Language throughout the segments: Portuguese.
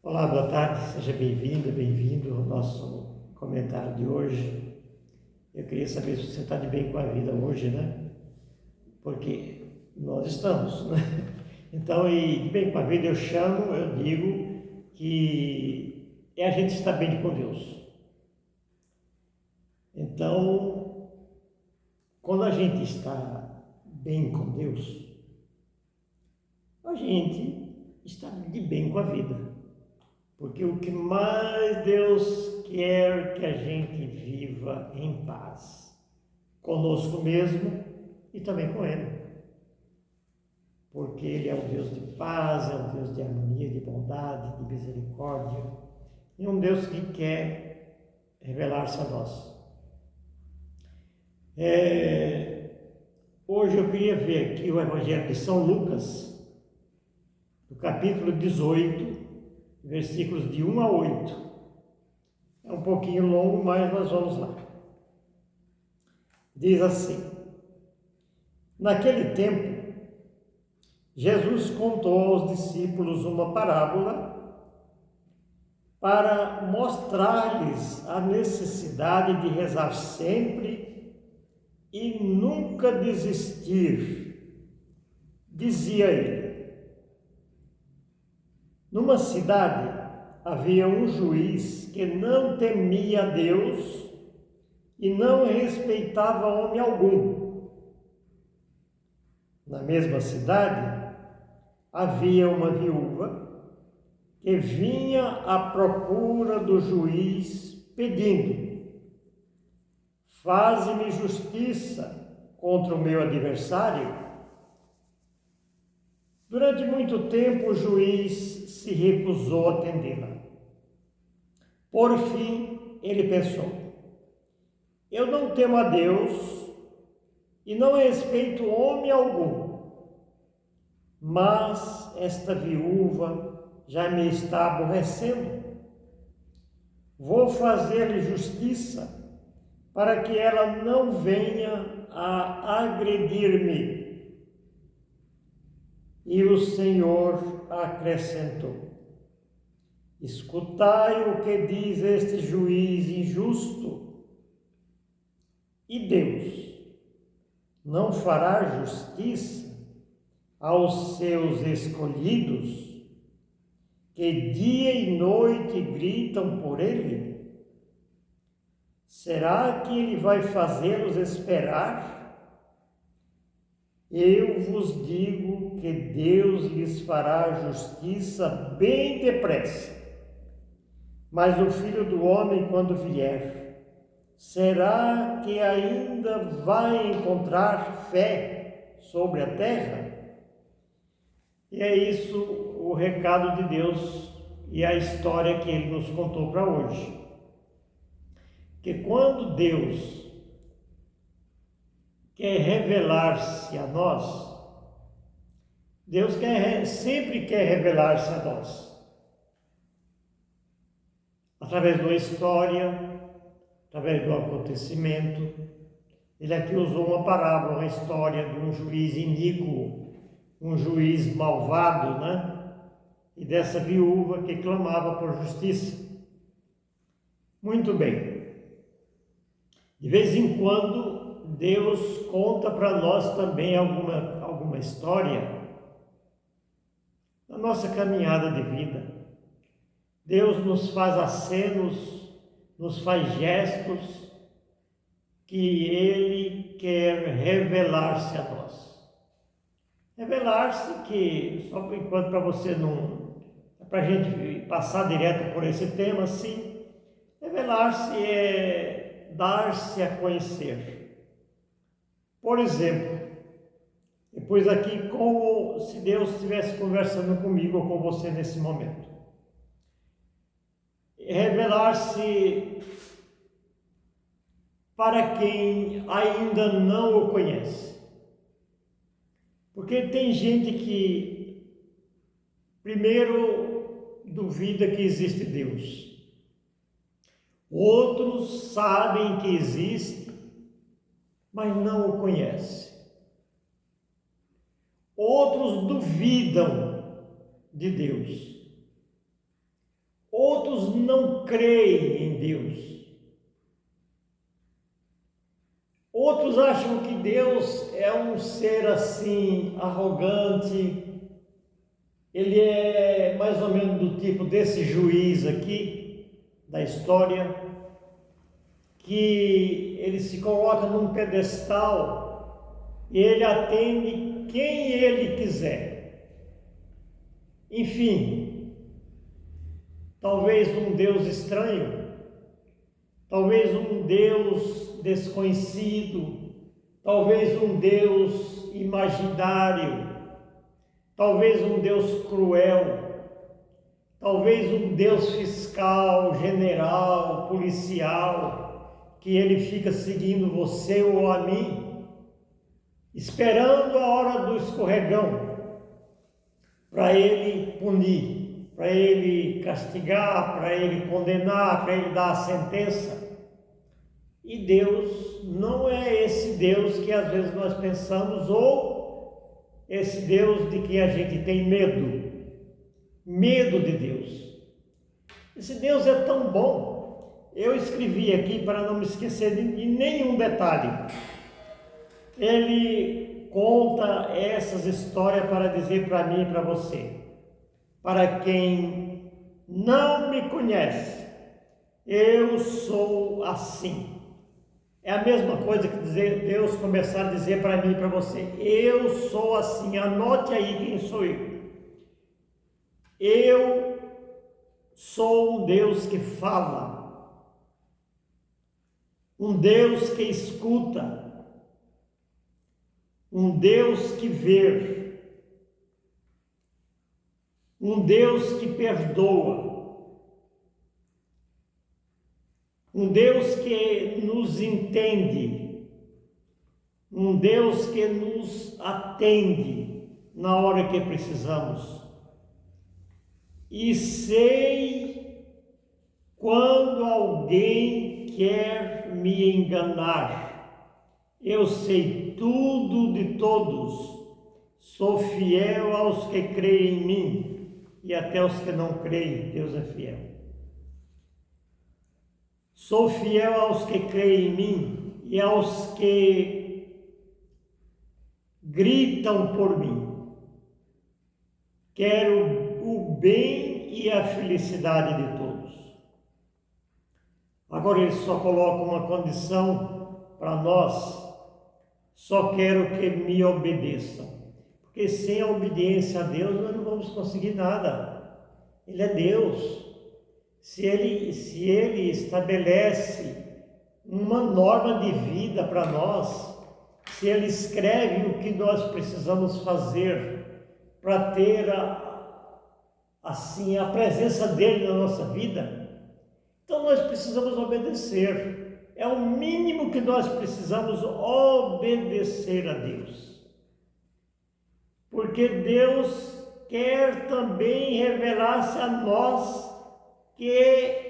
Olá, boa tarde, seja bem-vinda, bem-vindo ao nosso comentário de hoje. Eu queria saber se você está de bem com a vida hoje, né? Porque nós estamos, né? Então, e de bem com a vida eu digo que é a gente estar bem com Deus. Então, quando a gente está bem com Deus, a gente está de bem com a vida. Porque o que mais Deus quer que a gente viva em paz, conosco mesmo e também com Ele. Porque Ele é um Deus de paz, é um Deus de harmonia, de bondade, de misericórdia. E um Deus que quer revelar-se a nós. Hoje eu queria ver aqui o Evangelho de São Lucas, no capítulo 18, versículos de 1 a 8. É um pouquinho longo, mas nós vamos lá. Diz assim: Naquele tempo, Jesus contou aos discípulos uma parábola para mostrar-lhes a necessidade de rezar sempre e nunca desistir. Dizia ele: Numa cidade havia um juiz que não temia a Deus e não respeitava homem algum. Na mesma cidade havia uma viúva que vinha à procura do juiz pedindo: Faze-me justiça contra o meu adversário. Durante muito tempo o juiz se recusou a atendê-la. Por fim, ele pensou: Eu não temo a Deus e não respeito homem algum, mas esta viúva já me está aborrecendo. Vou fazer-lhe justiça para que ela não venha a agredir-me. E o Senhor acrescentou: Escutai o que diz este juiz injusto. E Deus não fará justiça aos seus escolhidos, que dia e noite gritam por ele? Será que ele vai fazê-los esperar? Eu vos digo que Deus lhes fará justiça bem depressa. Mas o Filho do Homem, quando vier, será que ainda vai encontrar fé sobre a terra? E é isso o recado de Deus e a história que Ele nos contou para hoje. Que quando Deus quer revelar-se a nós, Deus sempre quer revelar-se a nós. Através de uma história, através de um acontecimento. Ele aqui usou uma parábola, uma história de um juiz iníquo, um juiz malvado, né? E dessa viúva que clamava por justiça. Muito bem. De vez em quando, Deus conta para nós também alguma história na nossa caminhada de vida. Deus nos faz acenos, nos faz gestos que Ele quer revelar-se a nós. Revelar-se que, só por enquanto para você não... para a gente passar direto por esse tema, sim. Revelar-se é dar-se a conhecer. Por exemplo, depois aqui, como se Deus estivesse conversando comigo ou com você nesse momento. Revelar-se para quem ainda não o conhece. Porque tem gente que, primeiro, duvida que existe Deus. Outros sabem que existe, mas não o conhecem. Outros duvidam de Deus. não creem em Deus. Outros acham que Deus é um ser assim, arrogante. Ele é mais ou menos do tipo desse juiz aqui, da história, que ele se coloca num pedestal e ele atende quem ele quiser. Enfim, talvez um Deus estranho, talvez um Deus desconhecido, talvez um Deus imaginário, talvez um Deus cruel, talvez um Deus fiscal, general, policial, que ele fica seguindo você ou a mim, esperando a hora do escorregão, para ele punir, para ele castigar, para ele condenar, para ele dar a sentença. E Deus não é esse Deus que às vezes nós pensamos, ou esse Deus de que a gente tem medo de Deus. Esse Deus é tão bom. Eu escrevi aqui para não me esquecer de nenhum detalhe. Ele conta essas histórias para dizer para mim e para você: para quem não me conhece, eu sou assim. É a mesma coisa que Deus começar a dizer para mim e para você: eu sou assim. Anote aí quem sou eu. Eu sou um Deus que fala, um Deus que escuta, um Deus que vê, um Deus que perdoa, um Deus que nos entende, um Deus que nos atende na hora que precisamos. E sei quando alguém quer me enganar. Eu sei tudo de todos. Sou fiel aos que creem em mim e até aos que não creem, Deus é fiel. Sou fiel aos que creem em mim e aos que gritam por mim. Quero o bem e a felicidade de todos. Agora ele só coloca uma condição para nós: só quero que me obedeçam. Porque sem a obediência a Deus nós não vamos conseguir nada. Ele é Deus. Se ele estabelece uma norma de vida para nós, se ele escreve o que nós precisamos fazer para ter assim a presença dele na nossa vida, então nós precisamos obedecer. É o mínimo que nós precisamos, obedecer a Deus. Porque Deus quer também revelar-se a nós que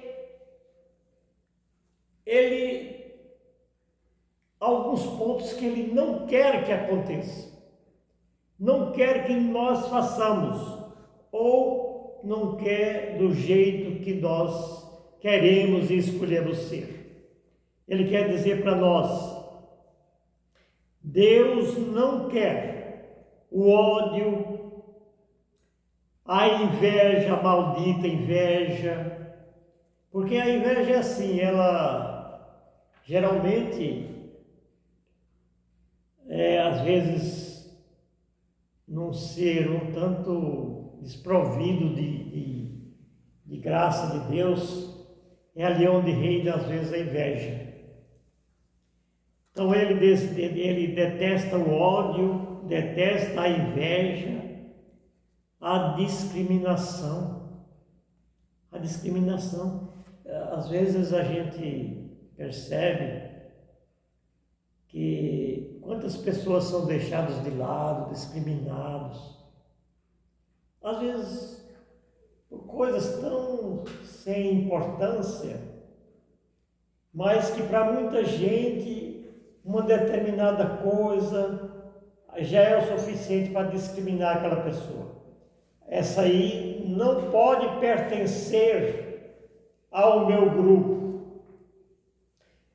alguns pontos que ele não quer que aconteça, não quer que nós façamos, ou não quer do jeito que nós queremos e escolhemos ser. Ele quer dizer para nós: Deus não quer o ódio, a inveja, a maldita inveja, porque a inveja é assim, ela geralmente às vezes num ser um tanto desprovido de graça de Deus, é ali onde reina às vezes a inveja. Então ele detesta o ódio, detesta a inveja, a discriminação. A discriminação. Às vezes a gente percebe que quantas pessoas são deixadas de lado, discriminados. Às vezes por coisas tão sem importância, mas que para muita gente uma determinada coisa já é o suficiente para discriminar aquela pessoa. Essa aí não pode pertencer ao meu grupo.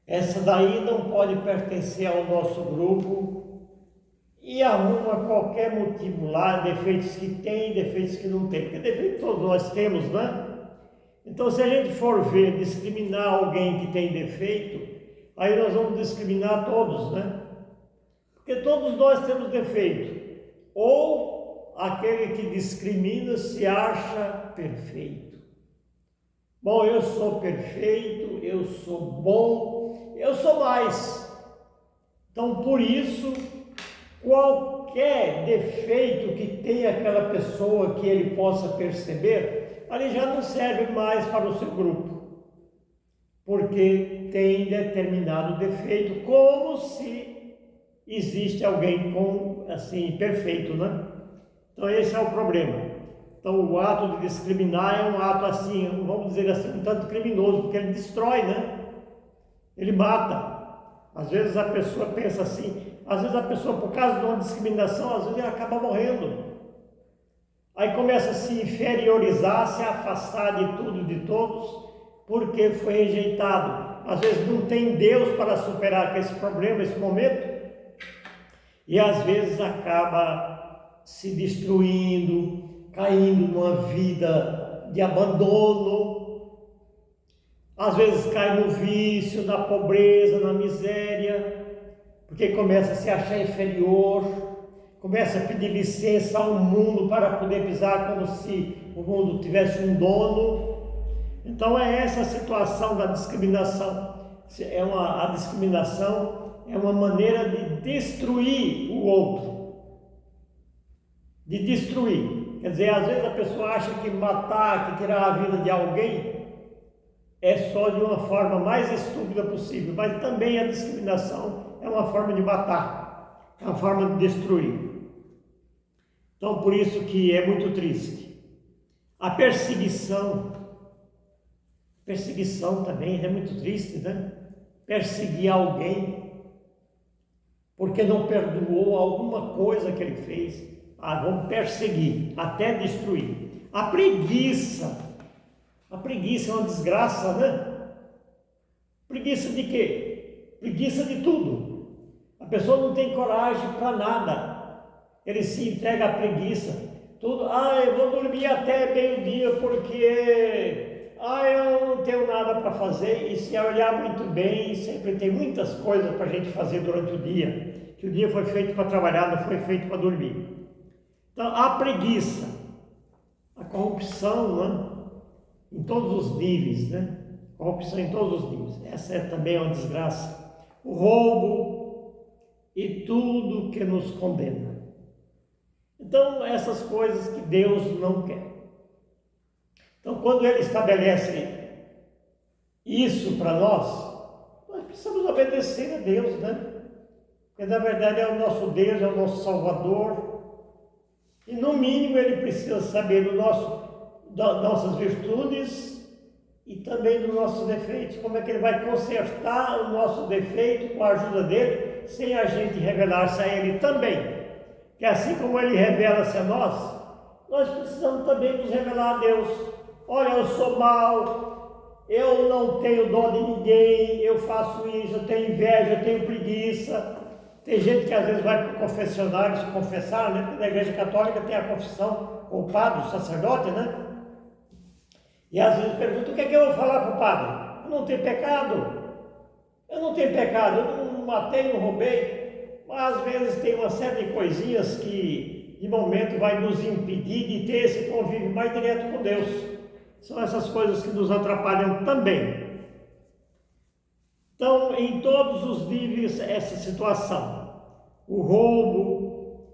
Essa daí não pode pertencer ao nosso grupo e arruma qualquer motivo lá, defeitos que tem, defeitos que não tem. Porque defeitos todos nós temos, né? Então, se a gente for ver, discriminar alguém que tem defeito, aí nós vamos discriminar todos, né? Porque todos nós temos defeito. Ou aquele que discrimina se acha perfeito. Bom, eu sou perfeito, eu sou bom, eu sou mais. Então, por isso, qualquer defeito que tenha aquela pessoa que ele possa perceber, ali já não serve mais para o seu grupo, porque tem determinado defeito, como se existe alguém com, assim, perfeito, né? Então esse é o problema. Então o ato de discriminar é um ato assim, vamos dizer assim, um tanto criminoso, porque ele destrói, né? Ele mata. Às vezes a pessoa pensa assim, às vezes a pessoa, por causa de uma discriminação, às vezes ela acaba morrendo. Aí começa a se inferiorizar, se afastar de tudo e de todos, porque foi rejeitado. Às vezes não tem Deus para superar esse problema, esse momento, e às vezes acaba se destruindo, caindo numa vida de abandono, às vezes cai no vício, na pobreza, na miséria, porque começa a se achar inferior, começa a pedir licença ao mundo para poder pisar como se o mundo tivesse um dono. Então é essa a situação da discriminação. A discriminação é uma maneira de destruir o outro. De destruir. Quer dizer, às vezes a pessoa acha que matar, que tirar a vida de alguém é só de uma forma mais estúpida possível, mas também a discriminação é uma forma de matar, é uma forma de destruir. Então, por isso que é muito triste. A perseguição também é muito triste, né? Perseguir alguém porque não perdoou alguma coisa que ele fez. Vamos perseguir, até destruir. A preguiça é uma desgraça, né? Preguiça de quê? Preguiça de tudo. A pessoa não tem coragem para nada. Ele se entrega à preguiça. Tudo, eu vou dormir até meio-dia porque eu não tenho nada para fazer. E se olhar muito bem, sempre tem muitas coisas para a gente fazer durante o dia. Que o dia foi feito para trabalhar, não foi feito para dormir. Então, a preguiça, a corrupção, né? Em todos os níveis, né? Corrupção em todos os níveis. Essa é também uma desgraça. O roubo e tudo que nos condena. Então, essas coisas que Deus não quer. Então, quando Ele estabelece isso para nós precisamos obedecer a Deus, né? Porque, na verdade, é o nosso Deus, é o nosso Salvador. E, no mínimo, Ele precisa saber das nossas virtudes e também dos nossos defeitos. Como é que Ele vai consertar o nosso defeito com a ajuda dEle, sem a gente revelar-se a Ele também. Que assim como Ele revela-se a nós precisamos também nos revelar a Deus. Olha, eu sou mau, eu não tenho dó de ninguém, eu faço isso, eu tenho inveja, eu tenho preguiça. Tem gente que às vezes vai para o confessionário se confessar, né? Porque na igreja católica tem a confissão com o padre, o sacerdote, né? E às vezes pergunta, o que é que eu vou falar para o padre? Eu não tenho pecado, eu não matei, não roubei, mas às vezes tem uma série de coisinhas que de momento vai nos impedir de ter esse convívio mais direto com Deus. São essas coisas que nos atrapalham também. Então, em todos os níveis, essa situação, o roubo,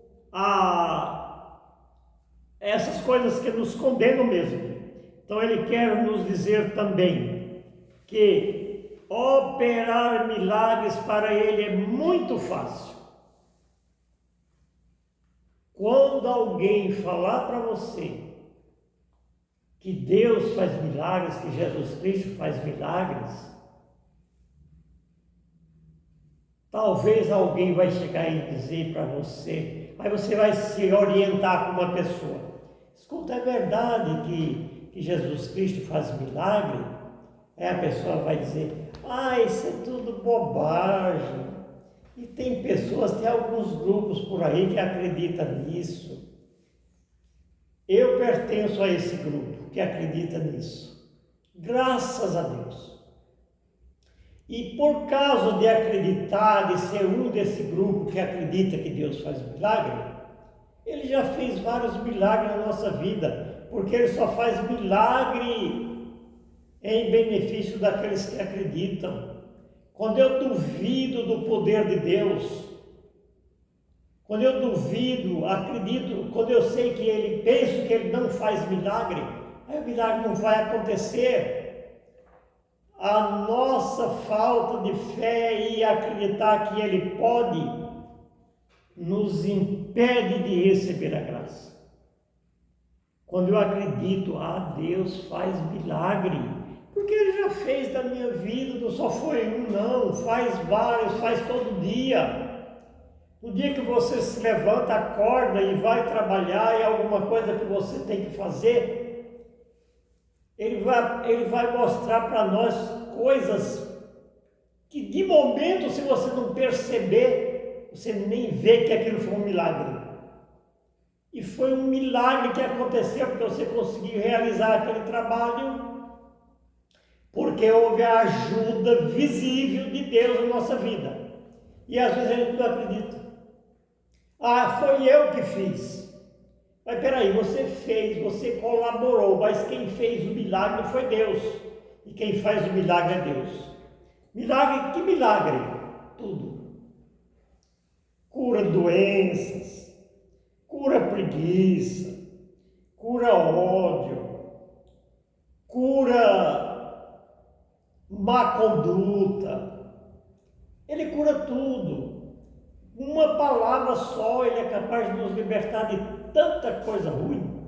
essas coisas que nos condenam mesmo. Então, ele quer nos dizer também que operar milagres para ele é muito fácil. Quando alguém falar para você que Deus faz milagres, que Jesus Cristo faz milagres, talvez alguém vai chegar e dizer para você, aí você vai se orientar com uma pessoa. Escuta, é verdade que Jesus Cristo faz milagre? Aí a pessoa vai dizer, isso é tudo bobagem. E tem pessoas, tem alguns grupos por aí que acreditam nisso. Eu pertenço a esse grupo que acredita nisso. Graças a Deus. E por causa de acreditar, de ser um desse grupo que acredita que Deus faz milagre, Ele já fez vários milagres na nossa vida, porque Ele só faz milagre em benefício daqueles que acreditam. Quando eu duvido do poder de Deus, quando eu duvido, acredito, quando eu sei que Ele, penso que Ele não faz milagre, aí o milagre não vai acontecer. A nossa falta de fé e acreditar que Ele pode, nos impede de receber a graça. Quando eu acredito, Deus faz milagre, porque Ele já fez da minha vida, não só foi um não, faz vários, faz todo dia. No dia que você se levanta, acorda e vai trabalhar em alguma coisa que você tem que fazer, Ele vai mostrar para nós coisas que de momento, se você não perceber, você nem vê que aquilo foi um milagre. E foi um milagre que aconteceu porque você conseguiu realizar aquele trabalho, porque houve a ajuda visível de Deus na nossa vida. E às vezes a gente não acredita. Foi eu que fiz. Mas peraí, você fez, você colaborou, mas quem fez o milagre foi Deus. E quem faz o milagre é Deus. Milagre, que milagre? Tudo. Cura doenças, cura preguiça, cura ódio, cura má conduta. Ele cura tudo. Uma palavra só, Ele é capaz de nos libertar de tanta coisa ruim,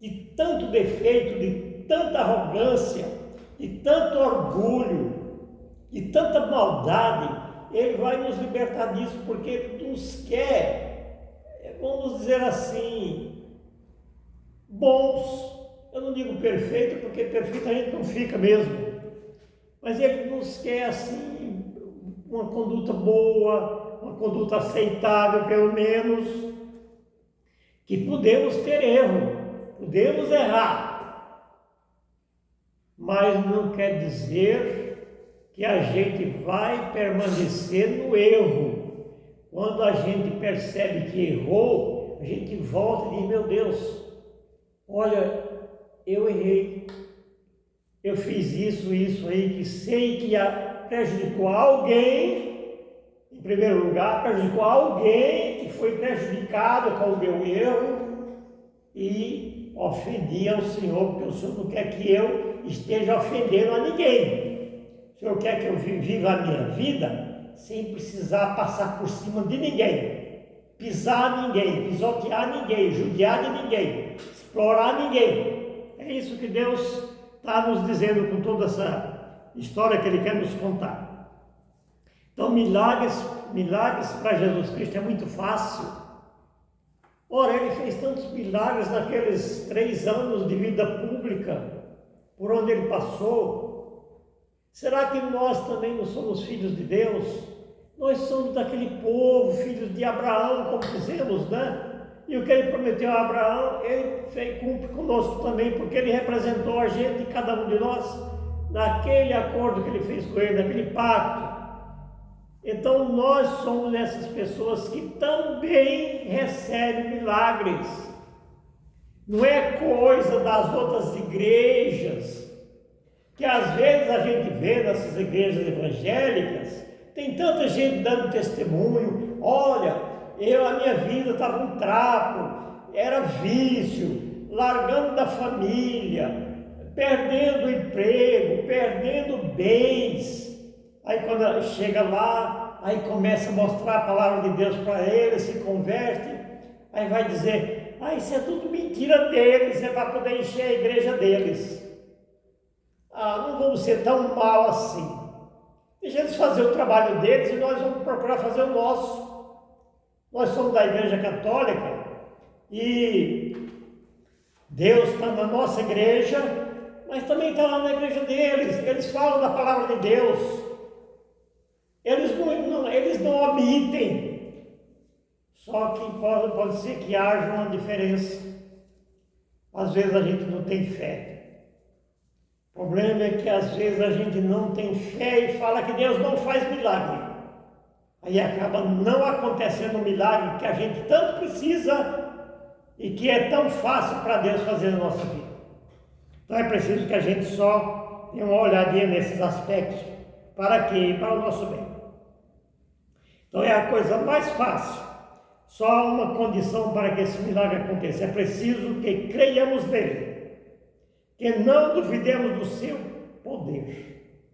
de tanto defeito, de tanta arrogância, de tanto orgulho, de tanta maldade. Ele vai nos libertar disso porque Ele nos quer, vamos dizer assim, bons. Eu não digo perfeito, porque perfeito a gente não fica mesmo, mas Ele nos quer assim, uma conduta boa, uma conduta aceitável pelo menos, que podemos ter erro, podemos errar, mas não quer dizer que a gente vai permanecer no erro. Quando a gente percebe que errou, a gente volta e diz, meu Deus, olha, eu errei, eu fiz isso aí, que sei que prejudicou alguém. Em primeiro lugar, prejudicou alguém que foi prejudicado com o meu erro e ofendi ao Senhor, porque o Senhor não quer que eu esteja ofendendo a ninguém. O Senhor quer que eu viva a minha vida sem precisar passar por cima de ninguém, pisar ninguém, pisotear ninguém, judiar de ninguém, explorar ninguém. É isso que Deus está nos dizendo com toda essa história que Ele quer nos contar. Então, milagres para Jesus Cristo é muito fácil. Ora, Ele fez tantos milagres naqueles 3 anos de vida pública, por onde Ele passou. Será que nós também não somos filhos de Deus? Nós somos daquele povo, filhos de Abraão, como dizemos, né? E o que Ele prometeu a Abraão, Ele cumpre conosco também, porque Ele representou a gente, cada um de nós, naquele acordo que Ele fez com Ele, naquele pacto. Então nós somos essas pessoas que também recebem milagres. Não é coisa das outras igrejas, que às vezes a gente vê nessas igrejas evangélicas, tem tanta gente dando testemunho, olha, a minha vida estava um trapo, era vício, largando da família, perdendo o emprego, perdendo bens. Aí quando chega lá, aí começa a mostrar a palavra de Deus para ele, se converte, aí vai dizer, isso é tudo mentira deles, é para poder encher a igreja deles. Não vamos ser tão mal assim. Deixa eles fazer o trabalho deles e nós vamos procurar fazer o nosso. Nós somos da Igreja Católica e Deus está na nossa igreja mas também está lá na igreja deles, eles falam da palavra de Deus, eles não omitem, só que pode ser que haja uma diferença. Às vezes a gente não tem fé. O problema é que às vezes a gente não tem fé e fala que Deus não faz milagre. Aí acaba não acontecendo o milagre que a gente tanto precisa e que é tão fácil para Deus fazer na nossa vida. Então é preciso que a gente só dê uma olhadinha nesses aspectos. Para quê? Para o nosso bem. Então é a coisa mais fácil. Só há uma condição para que esse milagre aconteça. É preciso que creiamos nele. Que não duvidemos do seu poder,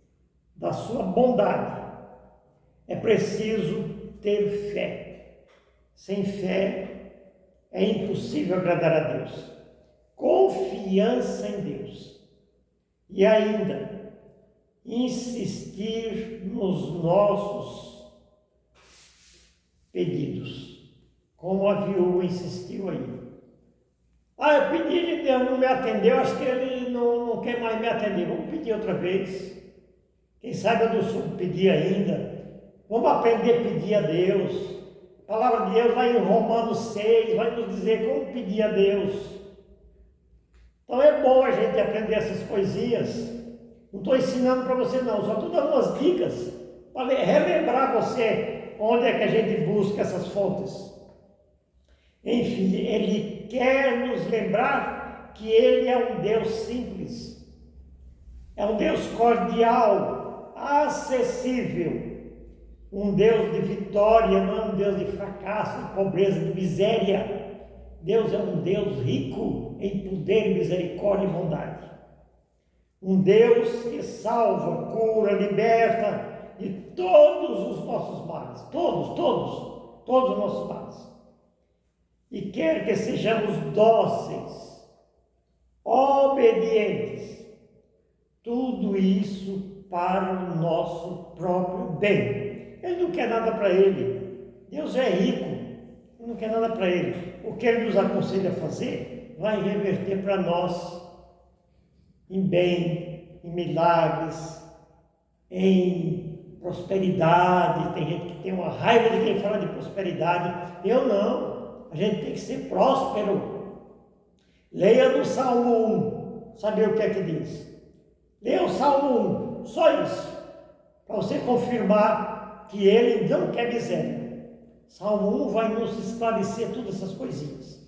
da sua bondade. É preciso ter fé. Sem fé é impossível agradar a Deus. Confiança em Deus. E ainda, insistir nos nossos pedidos. Como a viúva insistiu aí. Eu pedi e Deus não me atendeu, acho que ele não quer mais me atender. Vamos pedir outra vez. Quem sabe eu não soube pedir ainda. Vamos aprender a pedir a Deus. A palavra de Deus vai em Romanos 6, vai nos dizer como pedir a Deus. Então é bom a gente aprender essas coisinhas. Não estou ensinando para você não, só estou dando umas dicas para relembrar você onde é que a gente busca essas fontes. Enfim, Ele quer nos lembrar que Ele é um Deus simples, é um Deus cordial, acessível, um Deus de vitória, não é um Deus de fracasso, de pobreza, de miséria. Deus é um Deus rico em poder, misericórdia e bondade. Um Deus que salva, cura, liberta de todos os nossos males, todos os nossos males. E quer que sejamos dóceis, obedientes, tudo isso para o nosso próprio bem. Ele não quer nada para ele. Deus é rico, ele não quer nada para ele. O que ele nos aconselha a fazer vai reverter para nós em bem, em milagres, em prosperidade. Tem gente que tem uma raiva de quem fala de prosperidade. Eu não. A gente tem que ser próspero. Leia no Salmo 1, saber o que é que diz. Leia o Salmo 1, só isso, para você confirmar que ele não quer miséria. Salmo 1 vai nos esclarecer todas essas coisinhas.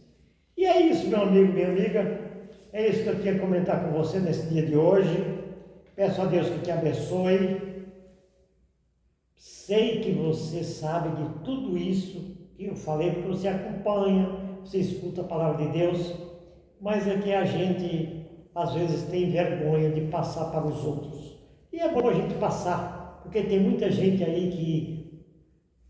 E é isso, meu amigo, minha amiga. É isso que eu tinha que comentar com você nesse dia de hoje. Peço a Deus que te abençoe. Sei que você sabe de tudo isso que eu falei, porque você acompanha, você escuta a palavra de Deus, mas é que a gente às vezes tem vergonha de passar para os outros. E é bom a gente passar, porque tem muita gente aí que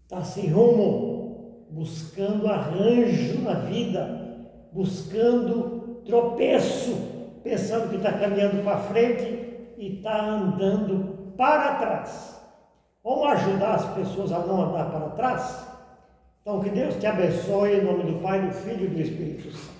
está sem rumo, buscando arranjo na vida, buscando tropeço, pensando que está caminhando para frente e está andando para trás. Vamos ajudar as pessoas a não andar para trás? Então, que Deus te abençoe, em nome do Pai, do Filho e do Espírito Santo.